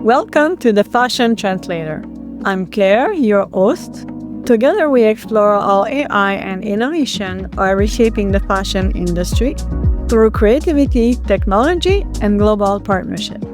Welcome to the Fashion Translator. I'm Claire, your host. Together we explore how AI and innovation are reshaping the fashion industry through creativity, technology, and global partnership.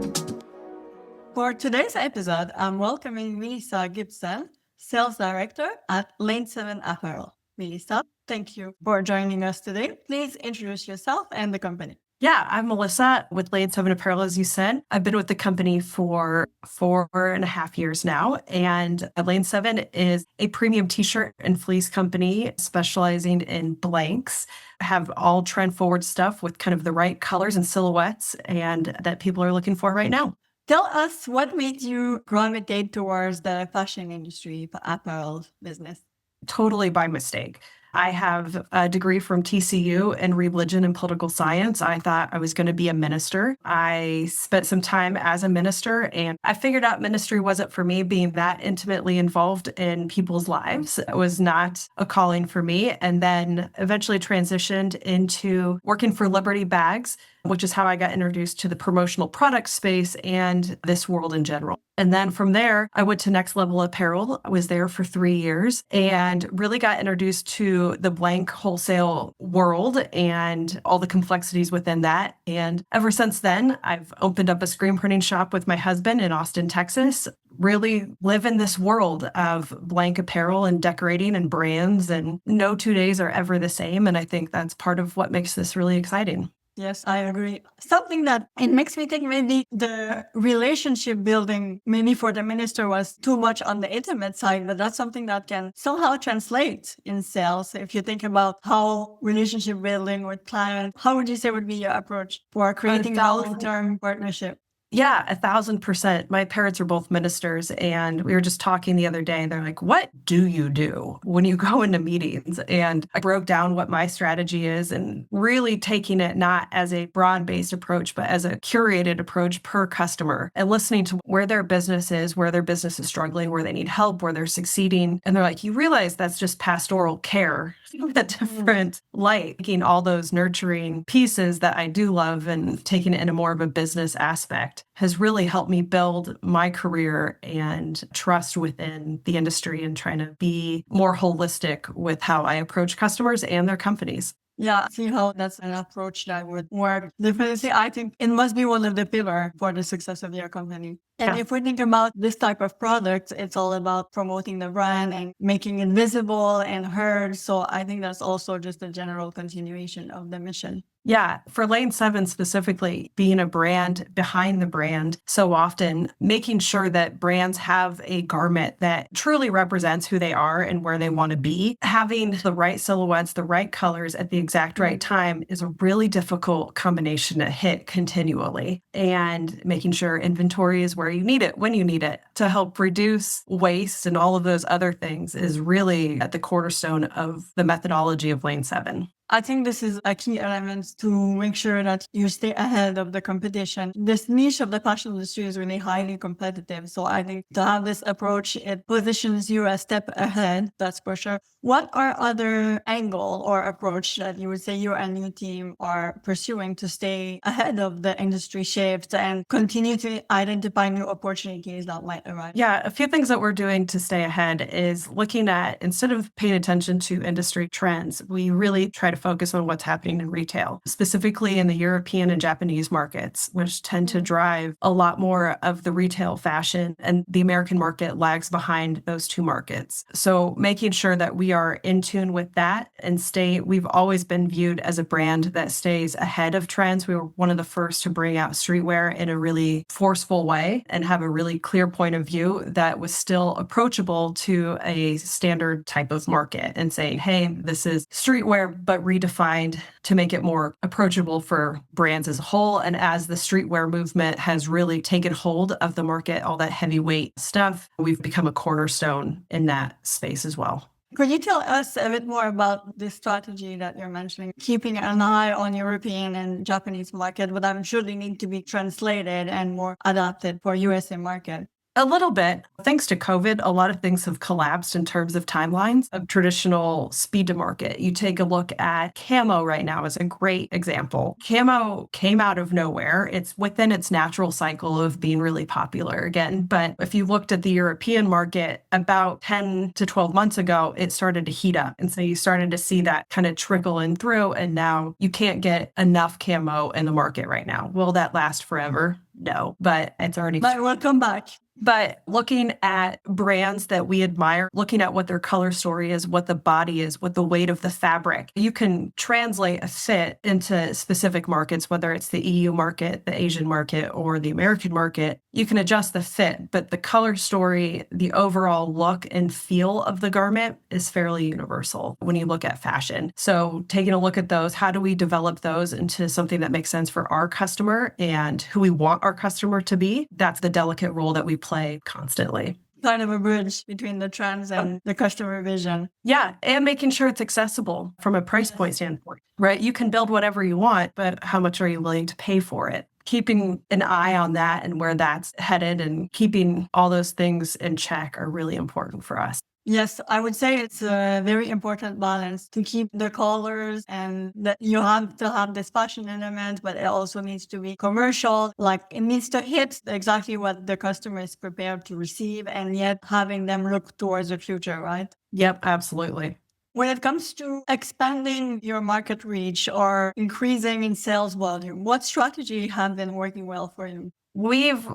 For today's episode, I'm welcoming Milissa Gibson, Sales Director at Lane 7 Apparel. Milissa, thank you for joining us today. Please introduce yourself and the company. Yeah, I'm Milissa with Lane 7 Apparel, as you said. I've been with the company for 4.5 years now, and Lane 7 is a premium t-shirt and fleece company specializing in blanks. I have all trend-forward stuff with kind of the right colors and silhouettes and that people are looking for right now. Tell us what made you gravitate towards the fashion industry, apparel business. Totally by mistake. I have a degree from TCU in religion and political science. I thought I was going to be a minister. I spent some time as a minister, and I figured out ministry wasn't for me. Being that intimately involved in people's lives was not a calling for me. And then eventually transitioned into working for Liberty Bags, which is how I got introduced to the promotional product space and this world in general. And then from there, I went to Next Level Apparel. I was there for 3 years and really got introduced to the blank wholesale world and all the complexities within that. And ever since then, I've opened up a screen printing shop with my husband in Austin, Texas. Really live in this world of blank apparel and decorating and brands, and no 2 days are ever the same. And I think that's part of what makes this really exciting. Yes, I agree. Something that it makes me think maybe the relationship building, maybe for the minister was too much on the intimate side, but that's something that can somehow translate in sales. If you think about how relationship building with clients, how would you say would be your approach for creating a long-term partnership? Yeah, 1,000%. My parents are both ministers, and we were just talking the other day. They're like, what do you do when you go into meetings? And I broke down what my strategy is and really taking it not as a broad-based approach, but as a curated approach per customer and listening to where their business is, where their business is struggling, where they need help, where they're succeeding. And they're like, you realize that's just pastoral care, a different light, taking all those nurturing pieces that I do love and taking it in a more of a business aspect has really helped me build my career and trust within the industry and trying to be more holistic with how I approach customers and their companies. Yeah, see how that's an approach that would work. Definitely, I think it must be one of the pillars for the success of your company. And if we think about this type of product, it's all about promoting the brand and making it visible and heard. So I think that's also just a general continuation of the mission. Yeah, for Lane 7 specifically, being a brand behind the brand, so often making sure that brands have a garment that truly represents who they are and where they want to be. Having the right silhouettes, the right colors at the exact right time is a really difficult combination to hit continually. And making sure inventory is where you need it, when you need it, to help reduce waste and all of those other things is really at the cornerstone of the methodology of Lane 7. I think this is a key element to make sure that you stay ahead of the competition. This niche of the fashion industry is really highly competitive. So I think to have this approach, it positions you a step ahead, that's for sure. What are other angle or approach that you would say you and your team are pursuing to stay ahead of the industry shifts and continue to identify new opportunities that might arise? Yeah, a few things that we're doing to stay ahead is looking at, instead of paying attention to industry trends, we really try to focus on what's happening in retail, specifically in the European and Japanese markets, which tend to drive a lot more of the retail fashion, and the American market lags behind those two markets. So making sure that we are in tune with that and we've always been viewed as a brand that stays ahead of trends. We were one of the first to bring out streetwear in a really forceful way and have a really clear point of view that was still approachable to a standard type of market and saying, hey, this is streetwear, but redefined to make it more approachable for brands as a whole. And as the streetwear movement has really taken hold of the market, all that heavyweight stuff, we've become a cornerstone in that space as well. Could you tell us a bit more about this strategy that you're mentioning, keeping an eye on European and Japanese market, but I'm sure they need to be translated and more adapted for USA market? A little bit. Thanks to COVID, a lot of things have collapsed in terms of timelines of traditional speed to market. You take a look at camo right now is a great example. Camo came out of nowhere. It's within its natural cycle of being really popular again. But if you looked at the European market about 10 to 12 months ago, it started to heat up. And so you started to see that kind of trickle in through. And now you can't get enough camo in the market right now. Will that last forever? No, but it's already. But we'll come back. But looking at brands that we admire, looking at what their color story is, what the body is, what the weight of the fabric, you can translate a fit into specific markets, whether it's the EU market, the Asian market, or the American market. You can adjust the fit, but the color story, the overall look and feel of the garment is fairly universal when you look at fashion. So taking a look at those, how do we develop those into something that makes sense for our customer and who we want our customer to be? That's the delicate role that we play constantly. Kind of a bridge between the trends and the customer vision. Yeah, and making sure it's accessible from a price point standpoint, right? You can build whatever you want, but how much are you willing to pay for it? Keeping an eye on that and where that's headed and keeping all those things in check are really important for us. Yes, I would say it's a very important balance to keep the colors and that you have to have this fashion element, but it also needs to be commercial. Like it needs to hit exactly what the customer is prepared to receive and yet having them look towards the future, right? Yep, absolutely. When it comes to expanding your market reach or increasing in sales volume, what strategy have been working well for you?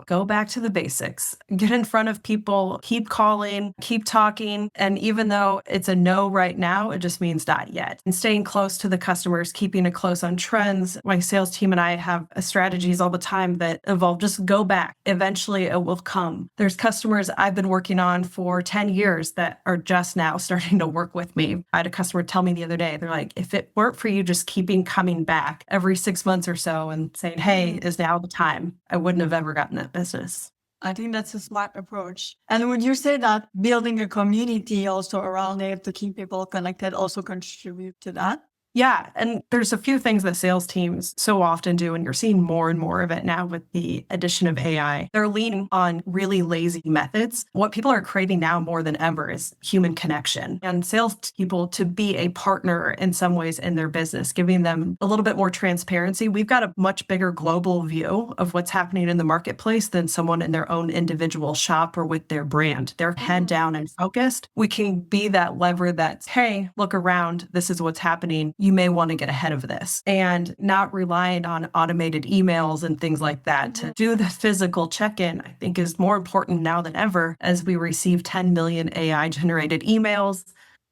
Go back to the basics, get in front of people, keep calling, keep talking. And even though it's a no right now, it just means not yet. And staying close to the customers, keeping it close on trends. My sales team and I have strategies all the time that evolve. Just go back. Eventually it will come. There's customers I've been working on for 10 years that are just now starting to work with me. I had a customer tell me the other day, they're like, if it weren't for you just keeping coming back every 6 months or so and saying, hey, is now the time, I wouldn't have ever gotten that business. I think that's a smart approach. And would you say that building a community also around it to keep people connected also contribute to that? Yeah. And there's a few things that sales teams so often do, and you're seeing more and more of it now with the addition of AI. They're leaning on really lazy methods. What people are craving now more than ever is human connection and salespeople to be a partner in some ways in their business, giving them a little bit more transparency. We've got a much bigger global view of what's happening in the marketplace than someone in their own individual shop or with their brand. They're head down and focused. We can be that lever that's, hey, look around. This is what's happening. You may want to get ahead of this and not relying on automated emails and things like that to do the physical check-in, I think is more important now than ever as we receive 10 million AI generated emails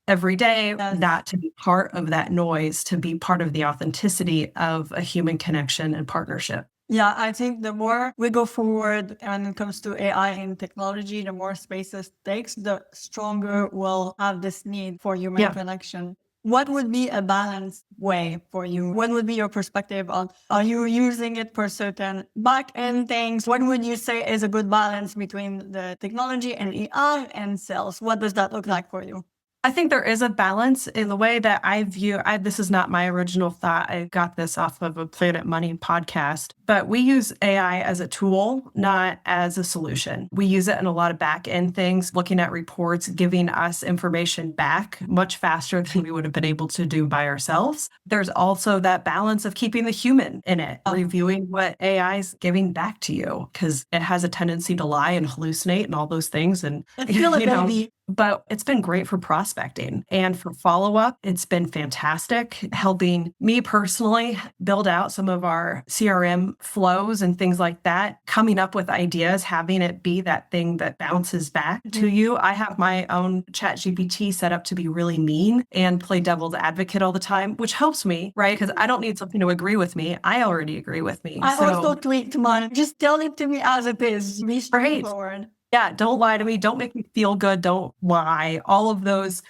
every day, not to be part of that noise, to be part of the authenticity of a human connection and partnership. Yeah, I think the more we go forward when it comes to AI and technology, the more space it takes, the stronger we'll have this need for human connection. What would be a balanced way for you? What would be your perspective on, are you using it for certain back-end things? What would you say is a good balance between the technology and AI and sales? What does that look like for you? I think there is a balance in the way that I view, this is not my original thought. I got this off of a Planet Money podcast, but we use AI as a tool, not as a solution. We use it in a lot of back end things, looking at reports, giving us information back much faster than we would have been able to do by ourselves. There's also that balance of keeping the human in it, reviewing what AI is giving back to you, because it has a tendency to lie and hallucinate and all those things. And it's still a baby. But it's been great for prospecting and for follow-up. It's been fantastic, helping me personally build out some of our CRM flows and things like that, coming up with ideas, having it be that thing that bounces back to you. I have my own ChatGPT set up to be really mean and play devil's advocate all the time, which helps me, right? Because I don't need something to agree with me. I already agree with me. I also tweet mine. Just tell it to me as it is. Be straightforward. Yeah, don't lie to me. Don't make me feel good. Don't lie. All of those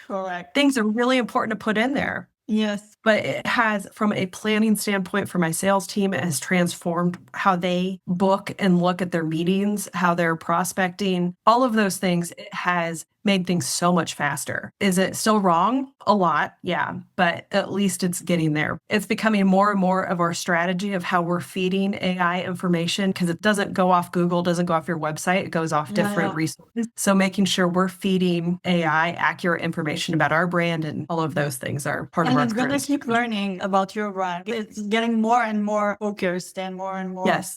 things are really important to put in there. Yes. But it has, from a planning standpoint for my sales team, it has transformed how they book and look at their meetings, how they're prospecting, all of those things. It has made things so much faster. Is it still wrong? A lot, yeah, but at least it's getting there. It's becoming more and more of our strategy of how we're feeding AI information because it doesn't go off Google, doesn't go off your website, it goes off different resources. So making sure we're feeding AI accurate information about our brand and all of those things are part of our it's going to keep learning about your brand. It's getting more and more focused and more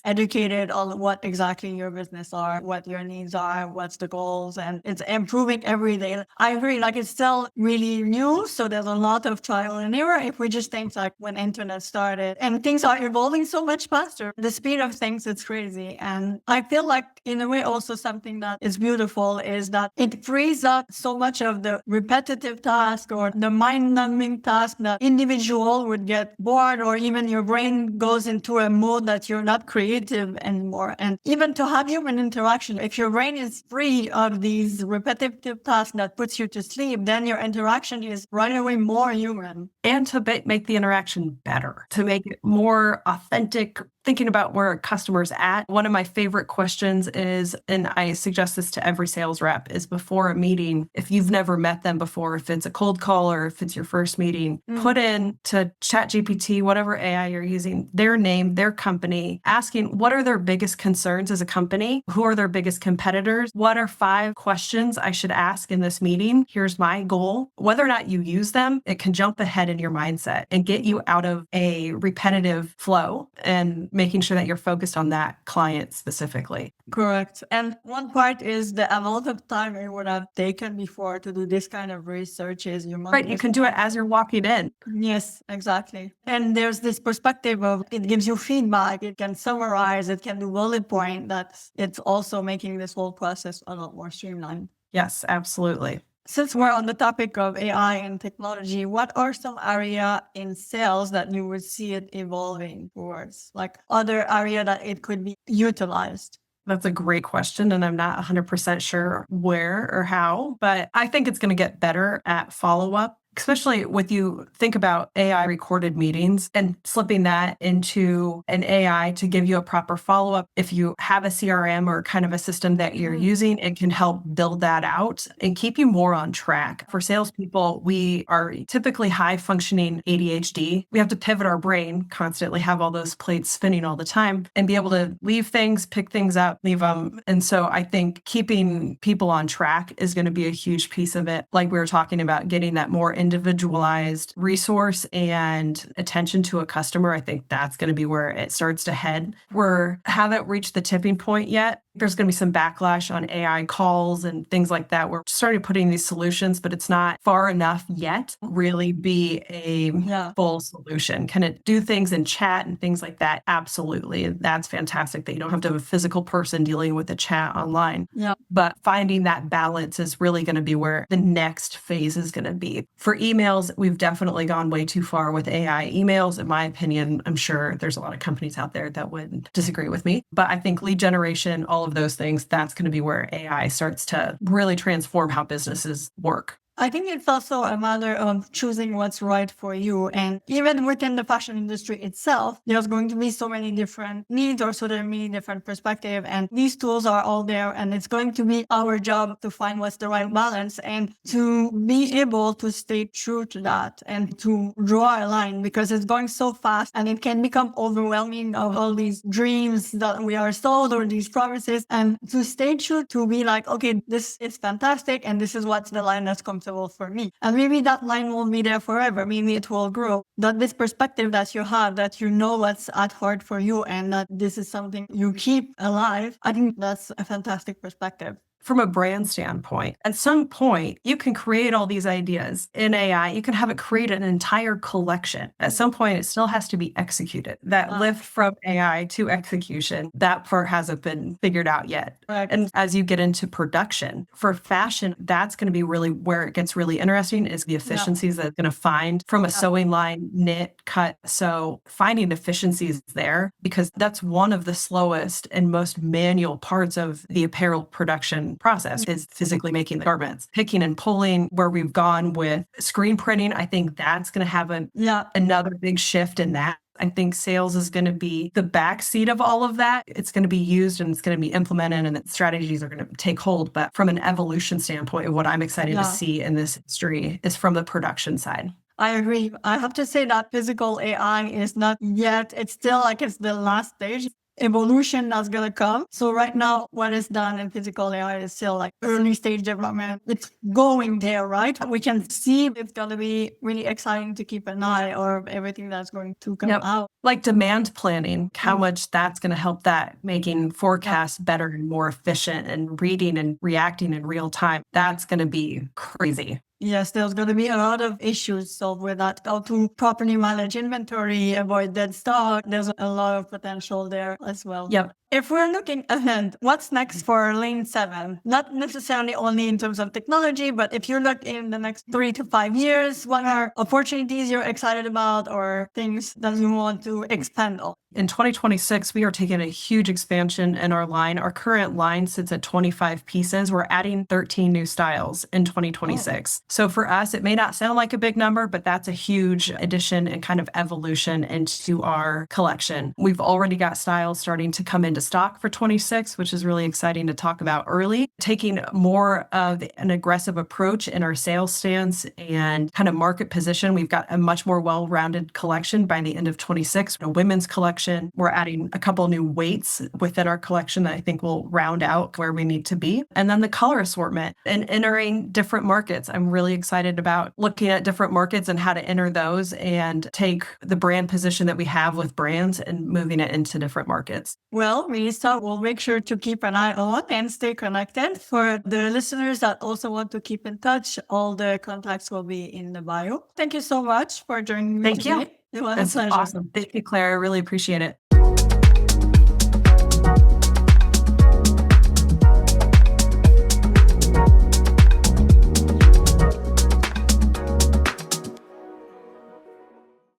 educated on what exactly your business are, what your needs are, what's the goals, and it's improving every day. I agree, like it's still really new, so there's a lot of trial and error. If we just think like when internet started and things are evolving so much faster, the speed of things, it's crazy. And I feel like in a way also something that is beautiful is that it frees up so much of the repetitive task or the mind-numbing task that individual would get bored, or even your brain goes into a mode that you're not creative anymore. And even to have human interaction, if your brain is free of these repetitive tasks that puts you to sleep, then your interaction is right away more human. And to make the interaction better, to make it more authentic, thinking about where a customer's at. One of my favorite questions is, and I suggest this to every sales rep, is before a meeting, if you've never met them before, if it's a cold call or if it's your first meeting, put in to ChatGPT, whatever AI you're using, their name, their company, asking what are their biggest concerns as a company? Who are their biggest competitors? What are 5 questions I should ask in this meeting? Here's my goal. Whether or not you use them, it can jump ahead in your mindset and get you out of a repetitive flow and making sure that you're focused on that client specifically. Correct. And one part is the amount of time it would have taken before to do this kind of researches. Right. You can do it as you're walking in. Yes, exactly. And there's this perspective of it gives you feedback. It can summarize. It can do bullet point. It's also making this whole process a lot more streamlined. Yes, absolutely. Since we're on the topic of AI and technology, what are some area in sales that you would see it evolving towards? Like other area that it could be utilized? That's a great question. And I'm not 100% sure where or how, but I think it's going to get better at follow-up. Especially with you think about AI recorded meetings and slipping that into an AI to give you a proper follow-up. If you have a CRM or kind of a system that you're using, it can help build that out and keep you more on track. For salespeople, we are typically high functioning ADHD. We have to pivot our brain, constantly have all those plates spinning all the time and be able to leave things, pick things up, leave them. And so I think keeping people on track is going to be a huge piece of it. Like we were talking about, getting that more individualized resource and attention to a customer. I think that's going to be where it starts to head. We haven't reached the tipping point yet. There's going to be some backlash on AI calls and things like that. We're starting putting these solutions, but it's not far enough yet really be a full solution. Can it do things in chat and things like that? Absolutely. That's fantastic that you don't have to have a physical person dealing with a chat online. Yeah. But finding that balance is really going to be where the next phase is going to be. For emails, we've definitely gone way too far with AI emails. In my opinion, I'm sure there's a lot of companies out there that would disagree with me. But I think lead generation, all of those things, that's going to be where AI starts to really transform how businesses work. I think it's also a matter of choosing what's right for you. And even within the fashion industry itself, there's going to be so many different needs or so many different perspectives. And these tools are all there. And it's going to be our job to find what's the right balance and to be able to stay true to that and to draw a line, because it's going so fast and it can become overwhelming of all these dreams that we are sold or these promises. And to stay true, to be like, okay, this is fantastic. And this is what's the line that's comfortable for me. And maybe that line won't be there forever. Maybe it will grow. That this perspective that you have, that you know what's at heart for you and that this is something you keep alive, I think that's a fantastic perspective. From a brand standpoint, at some point, you can create all these ideas in AI. You can have it create an entire collection. At some point, it still has to be executed. That lift from AI to execution, that part hasn't been figured out yet. Right. And as you get into production, for fashion, that's going to be really where it gets really interesting, is the efficiencies that it's going to find from a sewing line, knit, cut. So finding efficiencies there, because that's one of the slowest and most manual parts of the apparel production process, is physically making the garments. Picking and pulling, where we've gone with screen printing, I think that's going to have another big shift in that. I think sales is going to be the backseat of all of that. It's going to be used and it's going to be implemented and strategies are going to take hold. But from an evolution standpoint, what I'm excited to see in this industry is from the production side. I agree. I have to say that physical AI is not yet, it's still like it's the last stage. Evolution that's going to come. So right now, what is done in physical AI is still like early stage development. It's going there, right? We can see it's going to be really exciting to keep an eye on everything that's going to come out. Like demand planning, how much that's going to help that, making forecasts better and more efficient and reading and reacting in real time. That's going to be crazy. Yes, there's going to be a lot of issues solved with that. How to properly manage inventory, avoid dead stock. There's a lot of potential there as well. Yep. If we're looking ahead, what's next for Lane 7? Not necessarily only in terms of technology, but if you look in the next 3 to 5 years, what are opportunities you're excited about or things that you want to expand on? In 2026, we are taking a huge expansion in our line. Our current line sits at 25 pieces. We're adding 13 new styles in 2026. So for us, it may not sound like a big number, but that's a huge addition and kind of evolution into our collection. We've already got styles starting to come into stock for 26, which is really exciting to talk about early. Taking more of an aggressive approach in our sales stance and kind of market position. We've got a much more well-rounded collection by the end of 26. A women's collection. We're adding a couple new weights within our collection that I think will round out where we need to be. And then the color assortment and entering different markets. I'm really excited about looking at different markets and how to enter those and take the brand position that we have with brands and moving it into different markets. Well, Milissa, we'll make sure to keep an eye on and stay connected. For the listeners that also want to keep in touch, all the contacts will be in the bio. Thank you so much for joining me today. Thank you. It was a pleasure. Awesome. Thank you, Claire. I really appreciate it.